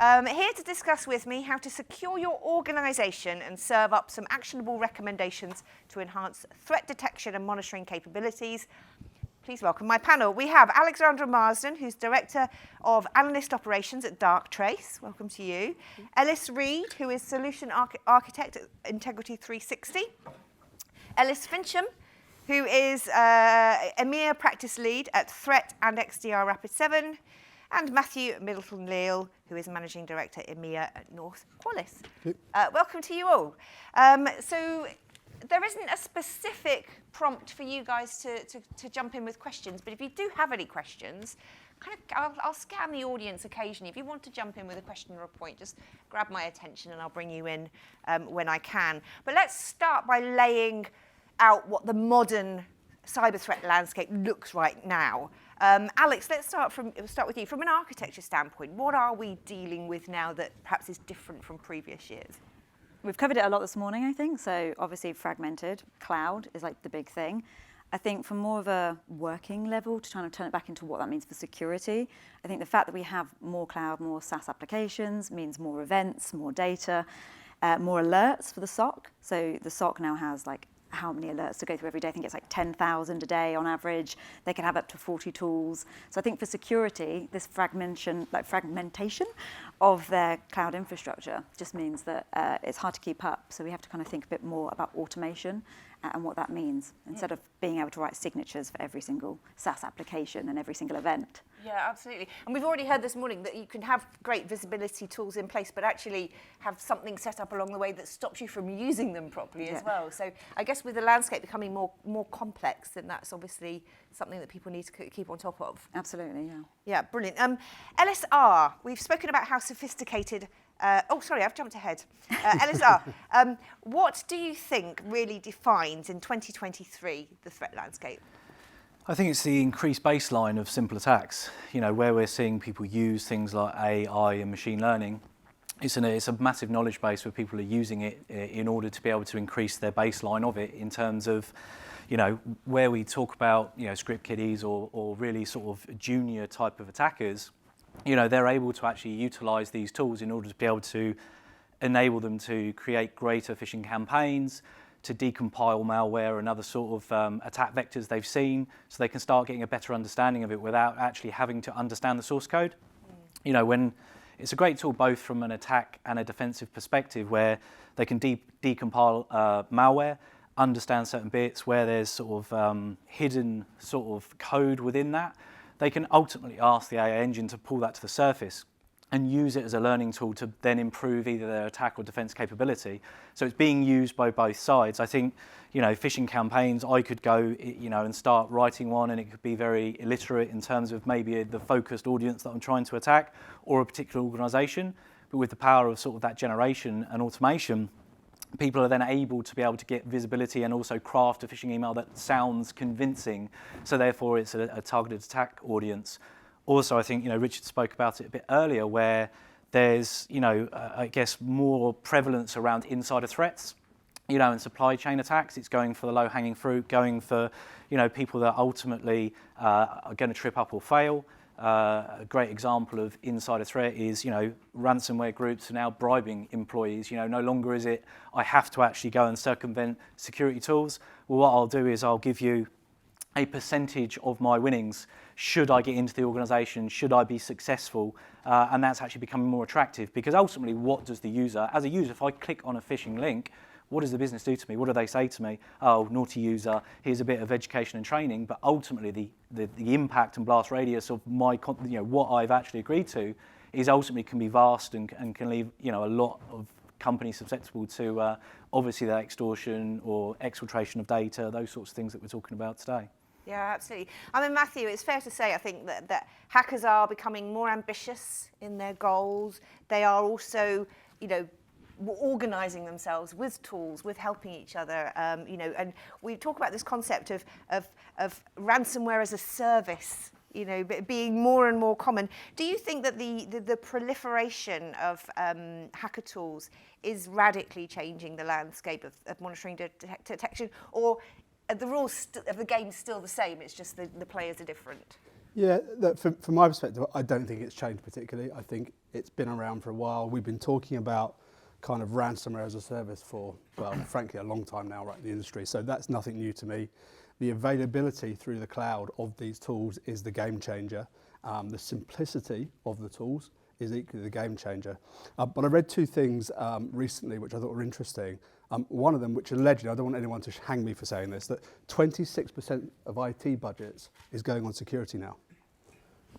Here to discuss with me how to secure your organisation and serve up some actionable recommendations to enhance threat detection and monitoring capabilities. Please welcome my panel. We have Alexandra Marsden, who's Director of Analyst Operations at Darktrace. Welcome to you. Ellis Reed, who is Solution Architect at Integrity 360. Ellis Fincham, who is EMEA Practice Lead at Threat and XDR Rapid7. And Matthew Middleton-Leal, who is Managing Director EMEA at North Qualys. Welcome to you all. So there isn't a specific prompt for you guys to jump in with questions, but if you do have any questions, I'll scan the audience occasionally. If you want to jump in with a question or a point, just grab my attention and I'll bring you in when I can. But let's start by laying out what the modern cyber threat landscape looks right now. Alex, let's start with you. From an architecture standpoint, what are we dealing with now that perhaps is different from previous years? We've covered it a lot this morning, I think. So obviously fragmented, cloud is like the big thing. I think from more of a working level to try to turn it back into what that means for security, I think the fact that we have more cloud, more SaaS applications means more events, more data, more alerts for the SOC. So the SOC now has like how many alerts to go through every day. I think it's like 10,000 a day on average. They can have up to 40 tools. So I think for security, this fragmentation of their cloud infrastructure just means that it's hard to keep up. So we have to kind of think a bit more about automation and what that means, instead of being able to write signatures for every single SaaS application and every single event. Yeah, absolutely. And we've already heard this morning that you can have great visibility tools in place, but actually have something set up along the way that stops you from using them properly as well. So I guess with the landscape becoming more complex, then that's obviously something that people need to keep on top of. Absolutely, yeah. Yeah, brilliant. LSR, we've spoken about how sophisticated. I've jumped ahead. LSR, what do you think really defines in 2023 the threat landscape? I think it's the increased baseline of simple attacks, where we're seeing people use things like AI and machine learning. It's a massive knowledge base where people are using it in order to be able to increase their baseline of it in terms of, where we talk about, script kiddies or really sort of junior type of attackers, they're able to actually utilize these tools in order to be able to enable them to create greater phishing campaigns, to decompile malware and other sort of attack vectors they've seen, so they can start getting a better understanding of it without actually having to understand the source code. When it's a great tool both from an attack and a defensive perspective, where they can decompile malware, understand certain bits where there's sort of hidden sort of code within that. They can ultimately ask the AI engine to pull that to the surface and use it as a learning tool to then improve either their attack or defense capability. So it's being used by both sides. I think, phishing campaigns, I could go, and start writing one, and it could be very illiterate in terms of maybe the focused audience that I'm trying to attack or a particular organization. But with the power of sort of that generation and automation, people are then able to be able to get visibility and also craft a phishing email that sounds convincing. So therefore, it's a targeted attack audience. Also, I think, Richard spoke about it a bit earlier, where there's, I guess, more prevalence around insider threats, and supply chain attacks. It's going for the low-hanging fruit, going for, people that ultimately are going to trip up or fail. A great example of insider threat is, ransomware groups are now bribing employees. No longer is it, I have to actually go and circumvent security tools. Well, what I'll do is I'll give you a percentage of my winnings should I get into the organization, should I be successful, and that's actually becoming more attractive, because ultimately what does the user, as a user, if I click on a phishing link, what does the business do to me? What do they say to me? Oh, naughty user, here's a bit of education and training, but ultimately the impact and blast radius of my, what I've actually agreed to is ultimately can be vast and can leave, a lot of companies susceptible to obviously that extortion or exfiltration of data, those sorts of things that we're talking about today. Yeah, absolutely. I mean, Matthew, it's fair to say, I think, that hackers are becoming more ambitious in their goals. They are also, organising themselves with tools, with helping each other, and we talk about this concept of ransomware as a service, being more and more common. Do you think that the proliferation of hacker tools is radically changing the landscape of monitoring detection, or are the rules of the game still the same? It's just the players are different. Yeah, look, from my perspective, I don't think it's changed particularly. I think it's been around for a while. We've been talking about kind of ransomware as a service for, well, frankly, a long time now, right, in the industry. So that's nothing new to me. The availability through the cloud of these tools is the game changer. The simplicity of the tools is equally the game changer. But I read two things recently which I thought were interesting. One of them, which allegedly, I don't want anyone to hang me for saying this, that 26% of IT budgets is going on security now.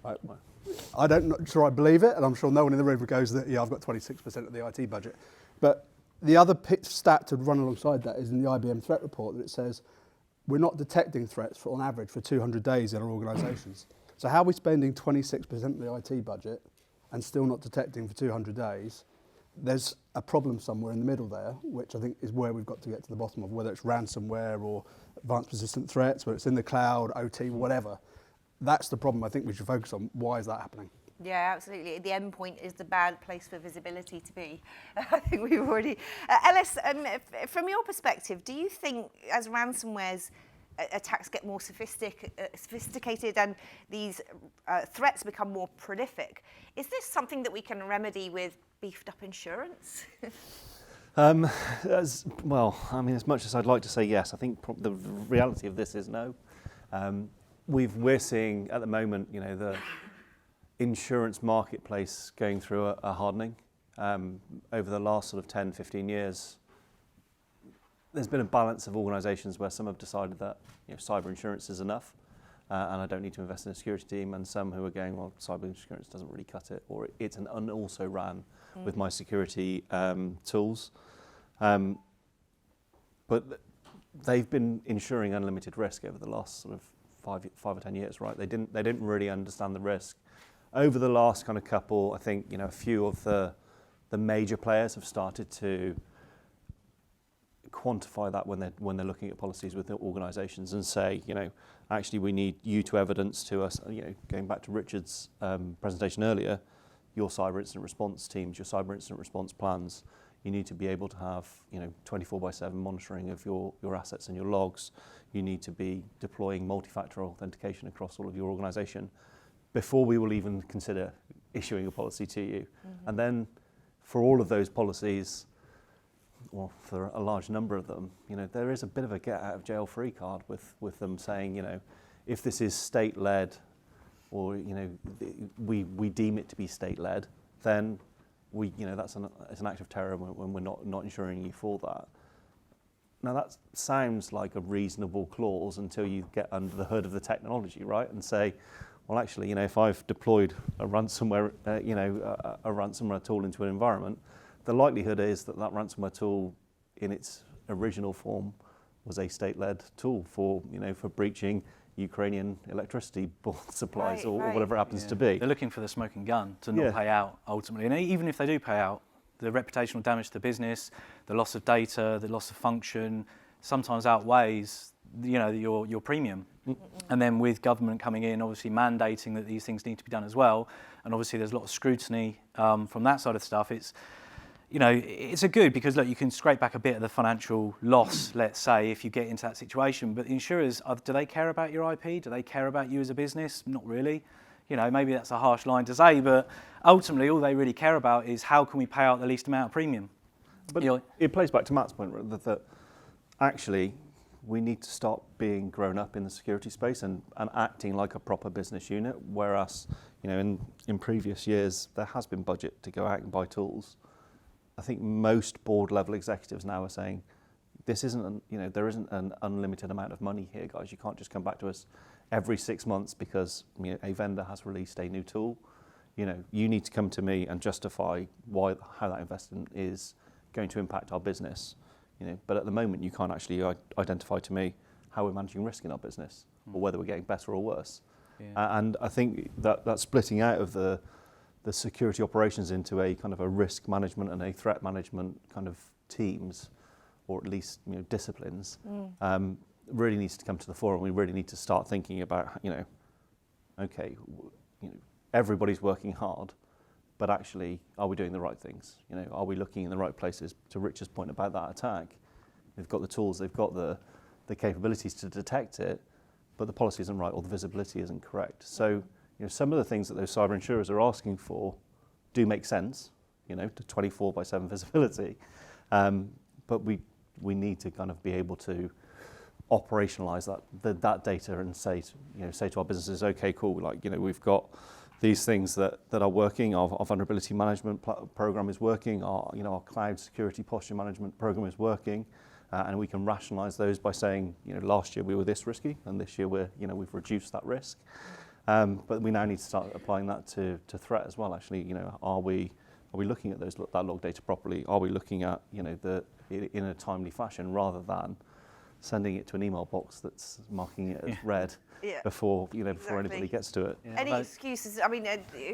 I'm not sure I believe it, and I'm sure no one in the room goes that, yeah, I've got 26% of the IT budget. But the other stat to run alongside that is in the IBM threat report that it says we're not detecting threats on average for 200 days in our organisations. So how are we spending 26% of the IT budget and still not detecting for 200 days? There's a problem somewhere in the middle there, which I think is where we've got to get to the bottom of, whether it's ransomware or advanced persistent threats, whether it's in the cloud, OT, whatever. That's the problem I think we should focus on. Why is that happening? Yeah, absolutely. The end point is the bad place for visibility to be. I think we've already... Ellis, from your perspective, do you think as ransomware's attacks get more sophisticated and these threats become more prolific, is this something that we can remedy with beefed up insurance? As much as I'd like to say yes, I think the reality of this is no. We're seeing at the moment, the insurance marketplace going through a hardening. Over the last sort of 10, 15 years, there's been a balance of organisations where some have decided that cyber insurance is enough and I don't need to invest in a security team, and some who are going, well, cyber insurance doesn't really cut it, or it's an also ran with my security tools. But they've been insuring unlimited risk over the last sort of 5 or 10 years, right? They didn't really understand the risk. Over the last kind of couple, I think a few of the major players have started to quantify that when they're looking at policies with the organisations and say, actually we need you to evidence to us, going back to Richard's presentation earlier, your cyber incident response teams, your cyber incident response plans, you need to be able to have 24/7 monitoring of your assets and your logs. You need to be deploying multi-factor authentication across all of your organisation before we will even consider issuing a policy to you. Mm-hmm. And then for all of those policies, or for a large number of them, there is a bit of a get out of jail free card with them saying, if this is state led, or we deem it to be state led, then it's an act of terror when we're not insuring you for that. Now that sounds like a reasonable clause until you get under the hood of the technology, right? And say, well, actually, if I've deployed a ransomware, a ransomware tool into an environment, the likelihood is that ransomware tool, in its original form, was a state-led tool for breaching Ukrainian electricity supplies, or whatever it happens to be. They're looking for the smoking gun to not pay out ultimately, and even if they do pay out, the reputational damage to the business, the loss of data, the loss of function, sometimes outweighs your premium. And then with government coming in, obviously mandating that these things need to be done as well, and obviously there's a lot of scrutiny from that side of stuff. It's a good, because look, you can scrape back a bit of the financial loss, let's say, if you get into that situation. But the insurers, do they care about your IP? Do they care about you as a business? Not really. Maybe that's a harsh line to say, but ultimately all they really care about is how can we pay out the least amount of premium. But it plays back to Matt's point, that actually we need to start being grown up in the security space and acting like a proper business unit, whereas in previous years there has been budget to go out and buy tools. I think most board level executives now are saying, this isn't, there isn't an unlimited amount of money here, guys. You can't just come back to us every 6 months because a vendor has released a new tool. You need to come to me and justify how that investment is going to impact our business. But at the moment, you can't actually identify to me how we're managing risk in our business, or whether we're getting better or worse. Yeah. And I think that splitting out of the security operations into a kind of a risk management and a threat management kind of teams, or at least disciplines, really needs to come to the fore, and we really need to start thinking about everybody's working hard, but actually, are we doing the right things? Are we looking in the right places? To Richard's point about that attack, they've got the tools, they've got the capabilities to detect it, but the policy isn't right or the visibility isn't correct. So, some of the things that those cyber insurers are asking for do make sense, to 24/7 visibility, but we need to kind of be able to operationalize that data and say to our businesses, okay, cool, we've got these things that are working. Our vulnerability management program is working. Our cloud security posture management program is working, and we can rationalize those by saying, last year we were this risky, and this year we've reduced that risk. But we now need to start applying that to threat as well. Actually, are we looking at that log data properly? Are we looking at in a timely fashion rather than sending it to an email box that's marking it as red before before anybody gets to it? Any excuses? I mean,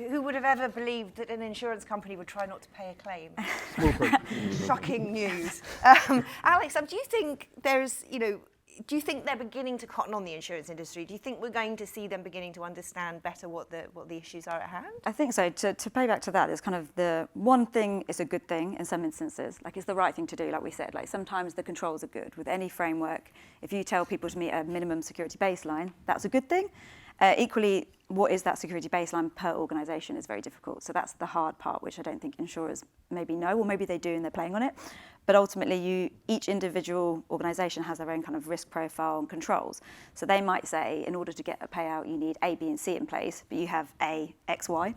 who would have ever believed that an insurance company would try not to pay a claim? Shocking news. Alex, do you think there's do you think they're beginning to cotton on the insurance industry? Do you think we're going to see them beginning to understand better what the issues are at hand? I think so. To pay back to that, there's kind of the one thing is a good thing in some instances. Like it's the right thing to do, like we said. Like sometimes the controls are good. With any framework, if you tell people to meet a minimum security baseline, that's a good thing. Equally, what is that security baseline per organisation is very difficult. So that's the hard part, which I don't think insurers maybe know, or maybe they do and they're playing on it. But ultimately, each individual organisation has their own kind of risk profile and controls. So they might say, in order to get a payout, you need A, B, and C in place, but you have A, X, Y.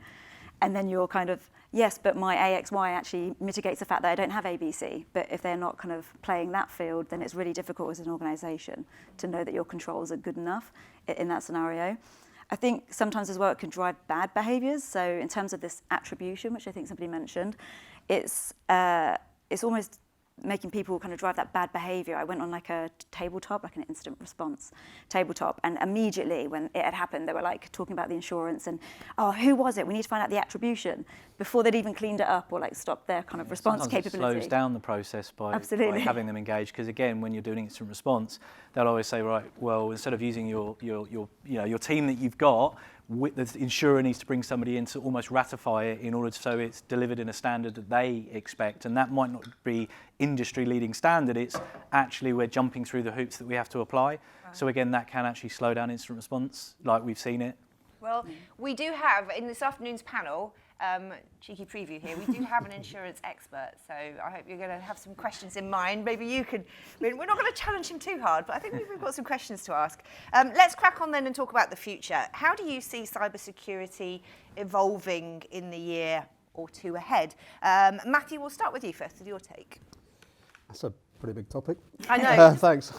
And then you're kind of, yes, but my A, X, Y actually mitigates the fact that I don't have A, B, C. But if they're not kind of playing that field, then it's really difficult as an organisation to know that your controls are good enough in that scenario. I think sometimes as well it can drive bad behaviours. So in terms of this attribution, which I think somebody mentioned, it's almost making people kind of drive that bad behaviour. I went on like a tabletop, like an incident response tabletop, and immediately when it had happened, they were like talking about the insurance and, oh, who was it? We need to find out the attribution before they'd even cleaned it up or like stopped their kind of response Sometimes capability. It slows down the process by having them engaged, because again, when you're doing instant response, they'll always say, right, well, instead of using your team that you've got, the insurer needs to bring somebody in to almost ratify it in order so it's delivered in a standard that they expect, and that might not be industry-leading standard. It's actually we're jumping through the hoops that we have to apply. Right. So again, that can actually slow down instant response, like we've seen it. Well, we do have in this afternoon's panel. Cheeky preview here. We do have an insurance expert, so I hope you're going to have some questions in mind. Maybe you could. We're not going to challenge him too hard, but I think we've got some questions to ask. Let's crack on then and talk about the future. How do you see cybersecurity evolving in the year or two ahead? Matthew, we'll start with you first with your take. That's a pretty big topic. I know. Thanks.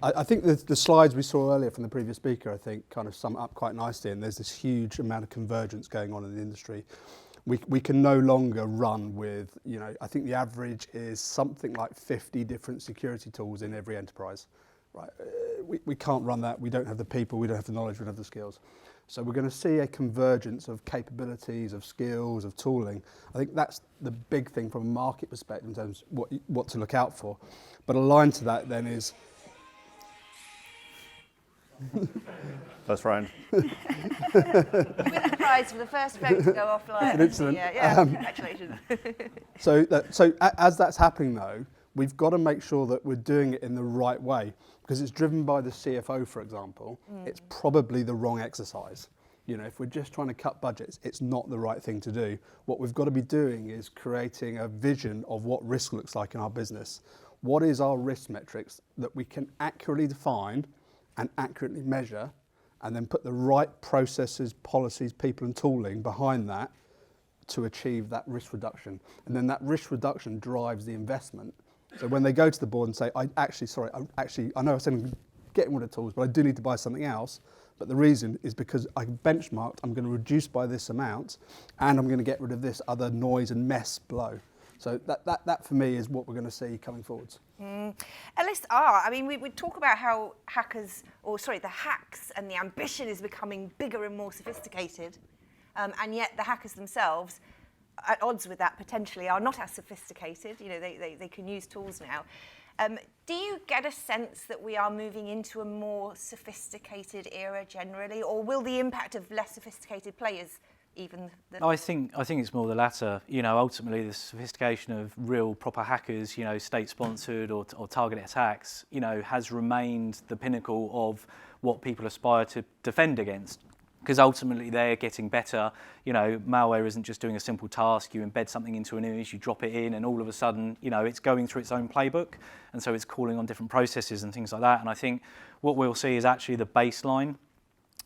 I think the slides we saw earlier from the previous speaker, I think, kind of sum up quite nicely, and there's this huge amount of convergence going on in the industry. We can no longer run with, I think the average is something like 50 different security tools in every enterprise. Right? We can't run that. We don't have the people, we don't have the knowledge, we don't have the skills. So we're going to see a convergence of capabilities, of skills, of tooling. I think that's the big thing from a market perspective in terms of what to look out for. But aligned to that then is... First round. With the prize for the first vote to go offline. An incident. Congratulations. So as that's happening though, we've got to make sure that we're doing it in the right way, because it's driven by the CFO, for example. It's probably the wrong exercise. If we're just trying to cut budgets, it's not the right thing to do. What we've got to be doing is creating a vision of what risk looks like in our business. What is our risk metrics that we can accurately define and accurately measure, and then put the right processes, policies, people and tooling behind that to achieve that risk reduction. And then that risk reduction drives the investment. So when they go to the board and say, I know I said I'm getting rid of tools, but I do need to buy something else. But the reason is because I benchmarked, I'm going to reduce by this amount, and I'm going to get rid of this other noise and mess below. So that for me is what we're going to see coming forwards. LSR, I mean, we talk about how the hacks and the ambition is becoming bigger and more sophisticated, and yet the hackers themselves, at odds with that potentially, are not as sophisticated. They can use tools now. Do you get a sense that we are moving into a more sophisticated era generally, or will the impact of less sophisticated players even the... I think it's more the latter. You know, ultimately the sophistication of real proper hackers, you know, state-sponsored or targeted attacks, you know, has remained the pinnacle of what people aspire to defend against. Because ultimately they're getting better. You know, malware isn't just doing a simple task. You embed something into an image, you drop it in, and all of a sudden, you know, it's going through its own playbook, and so it's calling on different processes and things like that. And I think what we'll see is actually the baseline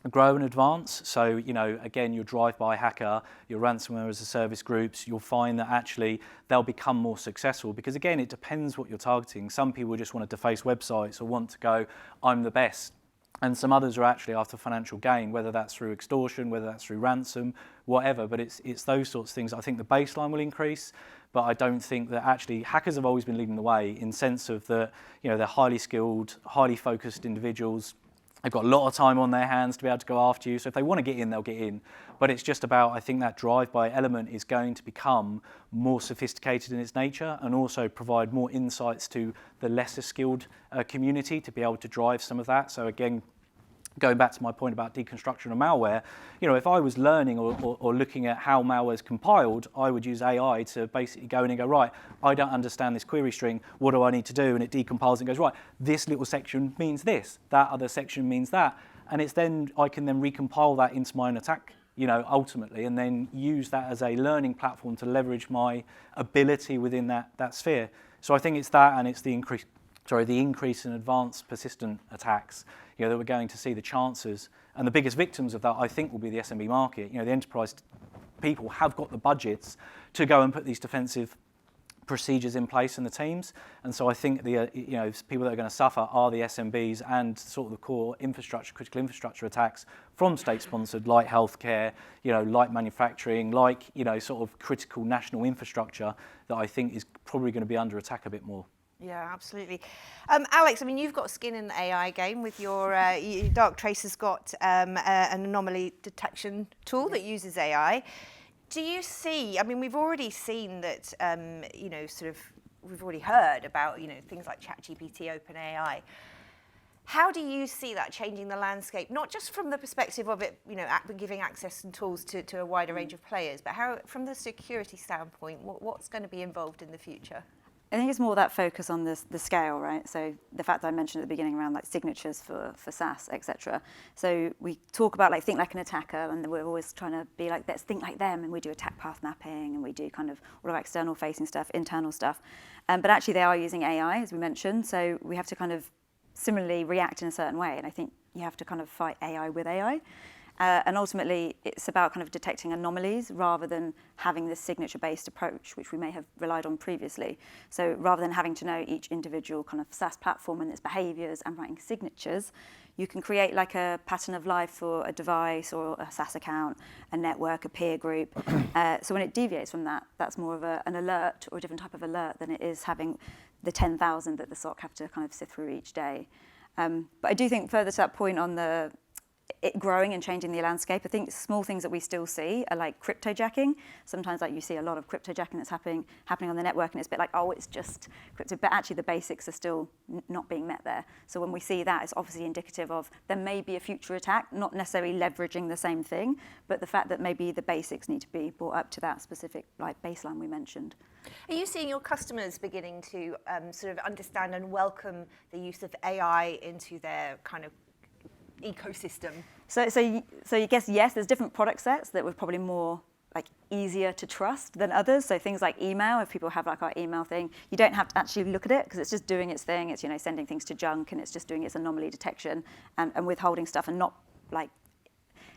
grow and advance. So, you know, again, your drive-by hacker, your ransomware as a service groups, you'll find that actually they'll become more successful because, again, it depends what you're targeting. Some people just want to deface websites or want to go, I'm the best. And some others are actually after financial gain, whether that's through extortion, whether that's through ransom, whatever. But it's those sorts of things. I think the baseline will increase, but I don't think that actually hackers have always been leading the way in sense of that, you know, they're highly skilled, highly focused individuals. They've got a lot of time on their hands to be able to go after you. So if they want to get in, they'll get in. But it's just about, I think that drive-by element is going to become more sophisticated in its nature and also provide more insights to the lesser skilled community to be able to drive some of that. So again, going back to my point about deconstruction of malware, you know, if I was learning or looking at how malware is compiled, I would use AI to basically go in and go, right, I don't understand this query string, what do I need to do? And it decompiles and goes, right, this little section means this, that other section means that. And it's then, I can then recompile that into my own attack, you know, ultimately, and then use that as a learning platform to leverage my ability within that sphere. So I think it's that, and it's the increase in advanced persistent attacks, you know, that we're going to see the chances. And the biggest victims of that, I think, will be the SMB market. You know, the enterprise people have got the budgets to go and put these defensive procedures in place in the teams. And so I think the you know, people that are going to suffer are the SMBs and sort of the core infrastructure, critical infrastructure attacks from state-sponsored, like healthcare, you know, like manufacturing, like, you know, sort of critical national infrastructure that I think is probably going to be under attack a bit more. Yeah, absolutely. Alex, I mean, you've got skin in the AI game with your Darktrace's got an anomaly detection tool that uses AI. Do you see, I mean, we've already seen that, you know, sort of, we've already heard about, you know, things like ChatGPT, OpenAI. How do you see that changing the landscape, not just from the perspective of it, you know, giving access and tools to a wider range of players, but how, from the security standpoint, what's going to be involved in the future? I think it's more that focus on the scale, right? So the fact that I mentioned at the beginning around like signatures for SaaS, etc. So we talk about like think like an attacker, and we're always trying to be like, let's think like them, and we do attack path mapping, and we do kind of all of our external facing stuff, internal stuff. But actually they are using AI, as we mentioned, so we have to kind of similarly react in a certain way. And I think you have to kind of fight AI with AI. And ultimately, it's about kind of detecting anomalies rather than having this signature-based approach, which we may have relied on previously. So rather than having to know each individual kind of SaaS platform and its behaviors and writing signatures, you can create like a pattern of life for a device or a SaaS account, a network, a peer group. So when it deviates from that, that's more of an alert or a different type of alert than it is having the 10,000 that the SOC have to kind of sift through each day. But I do think further to that point on it growing and changing the landscape, I think small things that we still see are like cryptojacking. Sometimes like you see a lot of cryptojacking that's happening on the network, and it's a bit like, oh, it's just crypto, but actually the basics are still not being met there. So when we see that, it's obviously indicative of there may be a future attack, not necessarily leveraging the same thing, but the fact that maybe the basics need to be brought up to that specific like baseline we mentioned. Are you seeing your customers beginning to sort of understand and welcome the use of AI into their kind of ecosystem? So you guess yes, there's different product sets that were probably more like easier to trust than others. So things like email, if people have like our email thing, you don't have to actually look at it because it's just doing its thing. It's, you know, sending things to junk, and it's just doing its anomaly detection and withholding stuff and not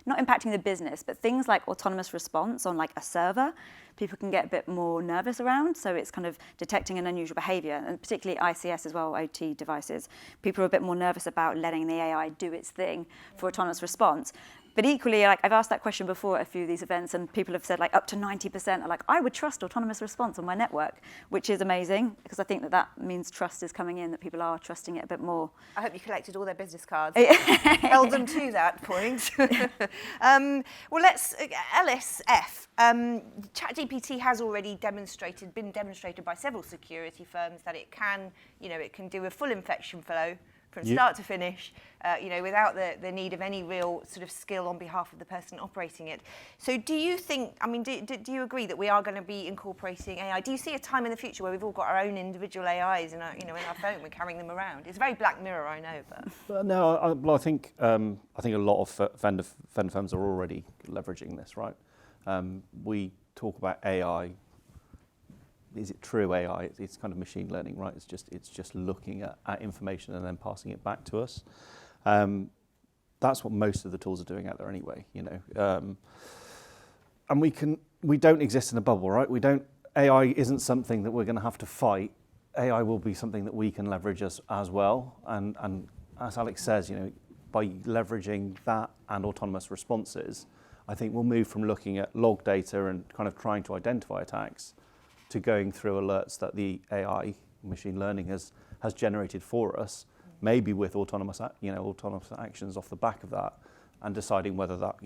impacting the business. But things like autonomous response on like a server, people can get a bit more nervous around. So it's kind of detecting an unusual behavior, and particularly ICS as well, OT devices. People are a bit more nervous about letting the AI do its thing for autonomous response. But equally, like I've asked that question before at a few of these events, and people have said like up to 90% are like, I would trust autonomous response on my network, which is amazing because I think that means trust is coming in, that people are trusting it a bit more. I hope you collected all their business cards, held them to that point. Well, let's, LSF. ChatGPT has already been demonstrated by several security firms that it can do a full infection flow from start to finish, without the need of any real sort of skill on behalf of the person operating it. So do you think, do you agree that we are going to be incorporating AI? Do you see a time in the future where we've all got our own individual AIs in our phone, we're carrying them around? It's very Black Mirror, I know, but... No, I think a lot of vendor firms are already leveraging this, right? We talk about AI. Is it true AI? It's kind of machine learning, right? It's just looking at information and then passing it back to us. That's what most of the tools are doing out there anyway, And we don't exist in a bubble, right? AI isn't something that we're going to have to fight. AI will be something that we can leverage as well. And as Alex says, by leveraging that and autonomous responses, I think we'll move from looking at log data and kind of trying to identify attacks to going through alerts that the AI machine learning has generated for us, maybe with autonomous actions off the back of that, and deciding whether that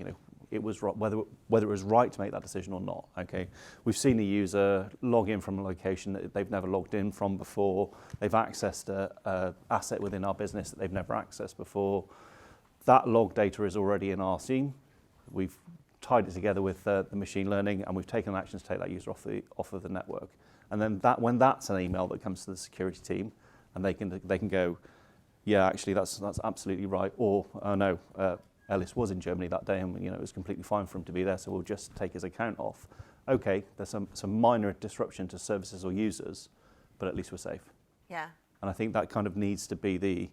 it was right, whether it was right to make that decision or not. Okay, we've seen a user log in from a location that they've never logged in from before. They've accessed a asset within our business that they've never accessed before. That log data is already in our scene. We've tied it together with the machine learning, and we've taken actions to take that user off of the network. And then when that's an email that comes to the security team, and they can go, yeah, actually that's absolutely right, or oh no, Ellis was in Germany that day, and it was completely fine for him to be there, so we'll just take his account off. Okay, there's some minor disruption to services or users, but at least we're safe. Yeah. And I think that kind of needs to be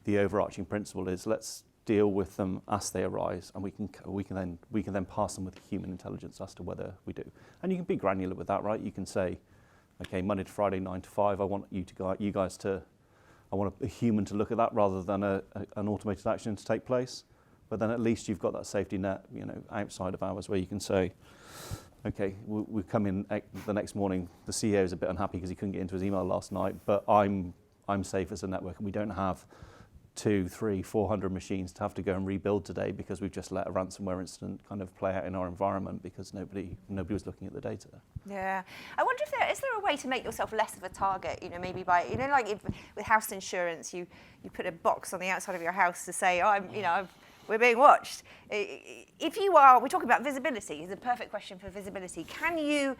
the overarching principle is let's deal with them as they arise, and we can then pass them with human intelligence as to whether we do. And you can be granular with that, right? You can say, okay, Monday to Friday, 9 to 5. I want I want a human to look at that rather than an automated action to take place. But then at least you've got that safety net, outside of hours where you can say, okay, we come in the next morning. The CEO is a bit unhappy because he couldn't get into his email last night, but I'm safe as a network, and we don't have 200, 300, 400 machines to have to go and rebuild today because we've just let a ransomware incident kind of play out in our environment because nobody was looking at the data. Yeah, I wonder if is there a way to make yourself less of a target? Maybe by like if with house insurance, you put a box on the outside of your house to say, we're being watched. If you are, we're talking about visibility. The perfect question for visibility. Can you,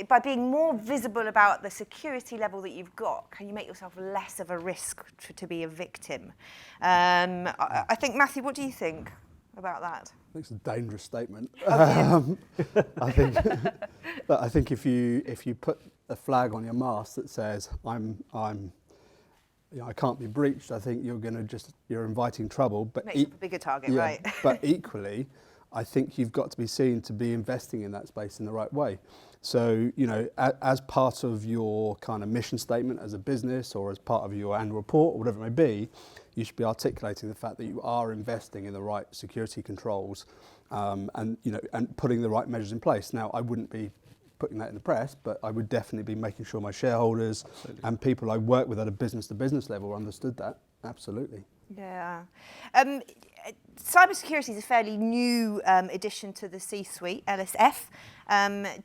by being more visible about the security level that you've got, can you make yourself less of a risk to be a victim? I think, Matthew, what do you think about that? I think it's a dangerous statement. Okay. I think if you put a flag on your mast that says I can't be breached, I think you're inviting trouble. But makes it a bigger target, right? But equally, I think you've got to be seen to be investing in that space in the right way. So, as part of your kind of mission statement as a business or as part of your annual report or whatever it may be, you should be articulating the fact that you are investing in the right security controls and putting the right measures in place. Now, I wouldn't be putting that in the press, but I would definitely be making sure my shareholders and people I work with at a business-to-business level understood that. Absolutely. Yeah. Cybersecurity is a fairly new addition to the C-suite, LSF.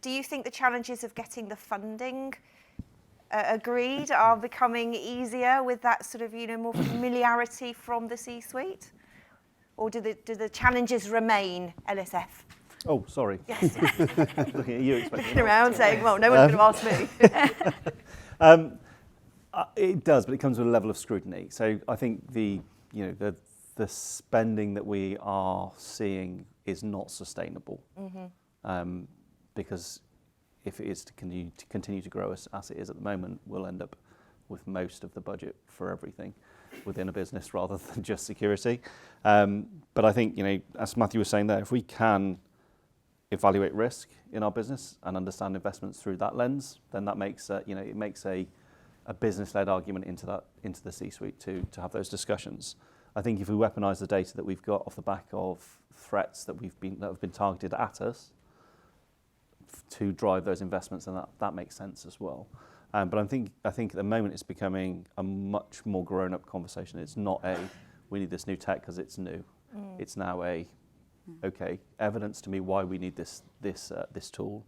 Do you think the challenges of getting the funding agreed are becoming easier with that sort of more familiarity from the C-suite? Or do the challenges remain, LSF? Oh, sorry. Yes. Looking at you, expecting. Looking around saying, well, no one's going to ask me. It does, but it comes with a level of scrutiny. So I think the spending that we are seeing is not sustainable, because if it is to continue to grow as it is at the moment, we'll end up with most of the budget for everything within a business rather than just security. But I think as Matthew was saying there, if we can evaluate risk in our business and understand investments through that lens, then that makes it makes a business-led argument into the C-suite to have those discussions. I think if we weaponise the data that we've got off the back of threats that have been targeted at us to drive those investments, then that makes sense as well. But I think at the moment it's becoming a much more grown-up conversation. It's not we need this new tech because it's new. It's now okay, evidence to me why we need this tool,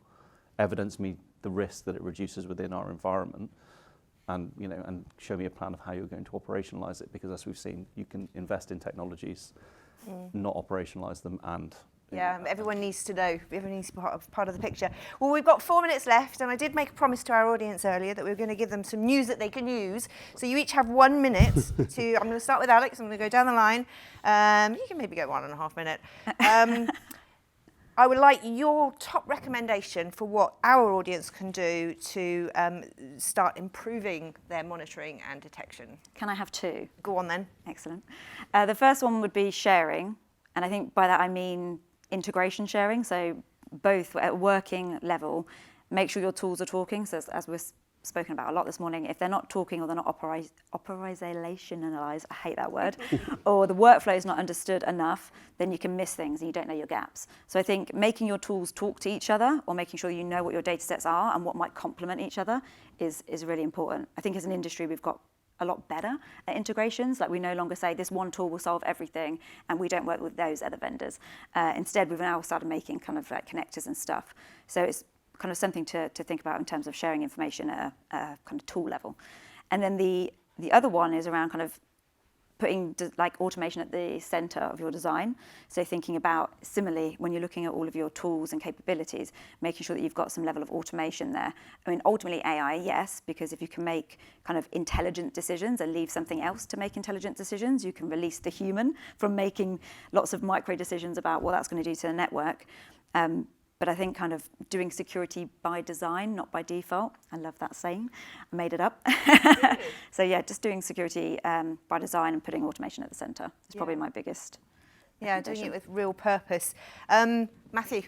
evidence me the risk that it reduces within our environment, and and show me a plan of how you're going to operationalize it, because as we've seen, you can invest in technologies, not operationalize them, and Yeah, everyone needs to know. Everyone needs to be part of the picture. Well, we've got 4 minutes left, and I did make a promise to our audience earlier that we were going to give them some news that they can use. So you each have 1 minute to. I'm going to start with Alex. I'm going to go down the line. You can maybe go 1.5 minutes. I would like your top recommendation for what our audience can do to start improving their monitoring and detection. Can I have 2? Go on then. Excellent. The first one would be sharing, and I think by that I mean integration sharing. So both at a working level, make sure your tools are talking. So as we've spoken about a lot this morning, if they're not talking or they're not operationalized, I hate that word, or the workflow is not understood enough, then you can miss things and you don't know your gaps. So I think making your tools talk to each other, or making sure you know what your data sets are and what might complement each other is really important. I think as an industry, we've got a lot better at integrations. Like, we no longer say this one tool will solve everything and we don't work with those other vendors. Instead, we've now started making kind of like connectors and stuff. So it's kind of something to think about in terms of sharing information at a kind of tool level. And then the other one is around kind of putting like automation at the center of your design. So thinking about, similarly, when you're looking at all of your tools and capabilities, making sure that you've got some level of automation there. I mean, ultimately AI, yes, because if you can make kind of intelligent decisions and leave something else to make intelligent decisions, you can release the human from making lots of micro decisions about what that's going to do to the network. But I think kind of doing security by design, not by default. I love that saying. I made it up. So yeah, just doing security by design and putting automation at the center is probably my biggest. Yeah, doing it with real purpose. Matthew?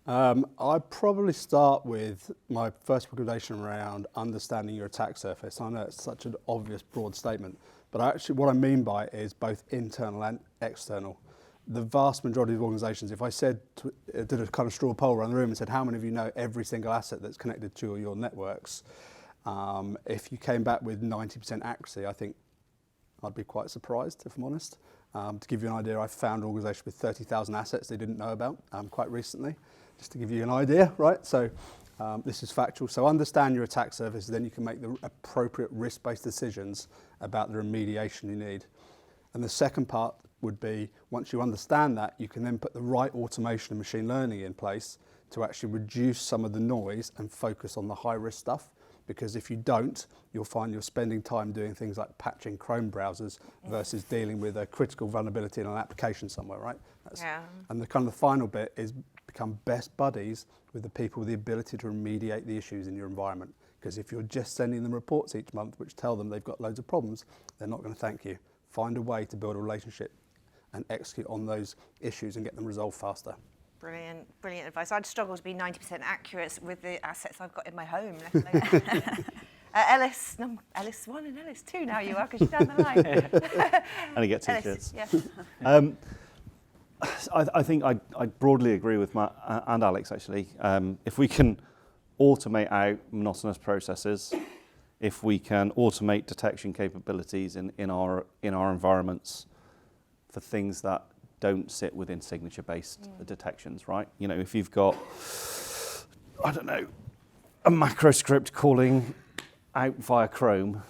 I'd probably start with my first recommendation around understanding your attack surface. I know it's such an obvious broad statement, but actually what I mean by it is both internal and external. The vast majority of organisations, if I did a kind of straw poll around the room and said, how many of you know every single asset that's connected to your networks? If you came back with 90% accuracy, I think I'd be quite surprised, if I'm honest. To give you an idea, I found an organisation with 30,000 assets they didn't know about quite recently, just to give you an idea, right? So this is factual. So understand your attack surface, then you can make the appropriate risk-based decisions about the remediation you need. And the second part would be, once you understand that, you can then put the right automation and machine learning in place to actually reduce some of the noise and focus on the high-risk stuff. Because if you don't, you'll find you're spending time doing things like patching Chrome browsers versus dealing with a critical vulnerability in an application somewhere, right? And the kind of the final bit is become best buddies with the people with the ability to remediate the issues in your environment. Because if you're just sending them reports each month which tell them they've got loads of problems, they're not going to thank you. Find a way to build a relationship and execute on those issues and get them resolved faster. Brilliant, brilliant advice. I'd struggle to be 90% accurate with the assets I've got in my home. Let alone. Ellis 1 and Ellis 2 now you are, because you're down the line. And you get two Ellis, kids. Yeah. I think I broadly agree with Matt and Alex, actually. If we can automate out monotonous processes, if we can automate detection capabilities in our environments for things that don't sit within signature-based detections, right? You know, if you've got, I don't know, a macro script calling out via Chrome,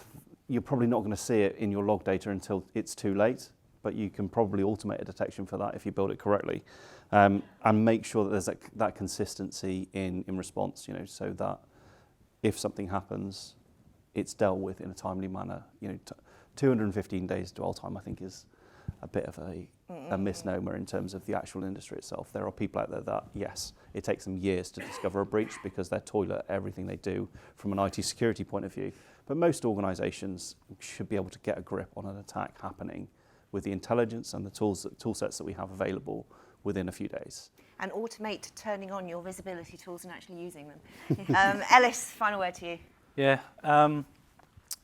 you're probably not going to see it in your log data until it's too late, but you can probably automate a detection for that if you build it correctly, and make sure that there's that consistency in response, you know, so that if something happens, it's dealt with in a timely manner. You know, 215 days dwell time, I think, is a bit of a misnomer in terms of the actual industry itself. There are people out there that, yes, it takes them years to discover a breach because they're toilet at everything they do from an IT security point of view. But most organisations should be able to get a grip on an attack happening with the intelligence and the tool sets that we have available within a few days. And automate turning on your visibility tools and actually using them. Ellis, final word to you. Yeah.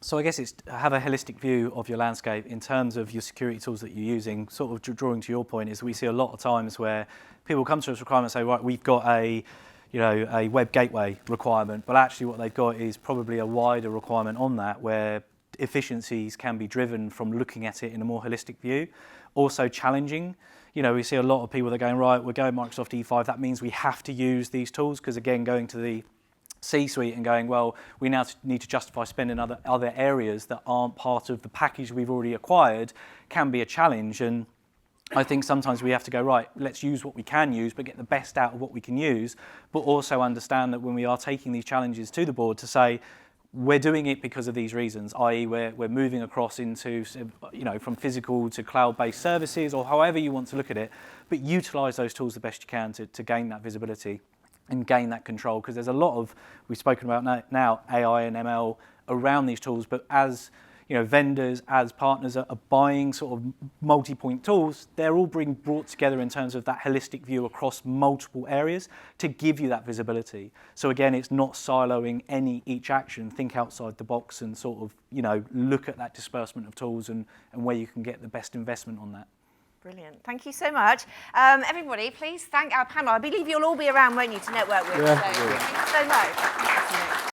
So I guess it's have a holistic view of your landscape in terms of your security tools that you're using. Sort of drawing to your point is we see a lot of times where people come to us requirements and say, right, we've got a web gateway requirement, but actually what they've got is probably a wider requirement on that where efficiencies can be driven from looking at it in a more holistic view. Also challenging. You know, we see a lot of people that are going, right, we're going Microsoft E5, that means we have to use these tools, because again, going to the C-suite and going, well, we now need to justify spending other areas that aren't part of the package we've already acquired can be a challenge. And I think sometimes we have to go, right, let's use what we can use, but get the best out of what we can use, but also understand that when we are taking these challenges to the board to say, we're doing it because of these reasons, i.e. we're moving across into, from physical to cloud-based services, or however you want to look at it, but utilise those tools the best you can to gain that visibility and gain that control, because there's a lot of, we've spoken about now, AI and ML around these tools, but as vendors, as partners are buying sort of multi-point tools, they're all being brought together in terms of that holistic view across multiple areas to give you that visibility. So again, it's not siloing each action, think outside the box and sort of, look at that disbursement of tools and where you can get the best investment on that. Brilliant. Thank you so much. Everybody, please thank our panel. I believe you'll all be around, won't you, to network with. Yeah. So, thank you so much.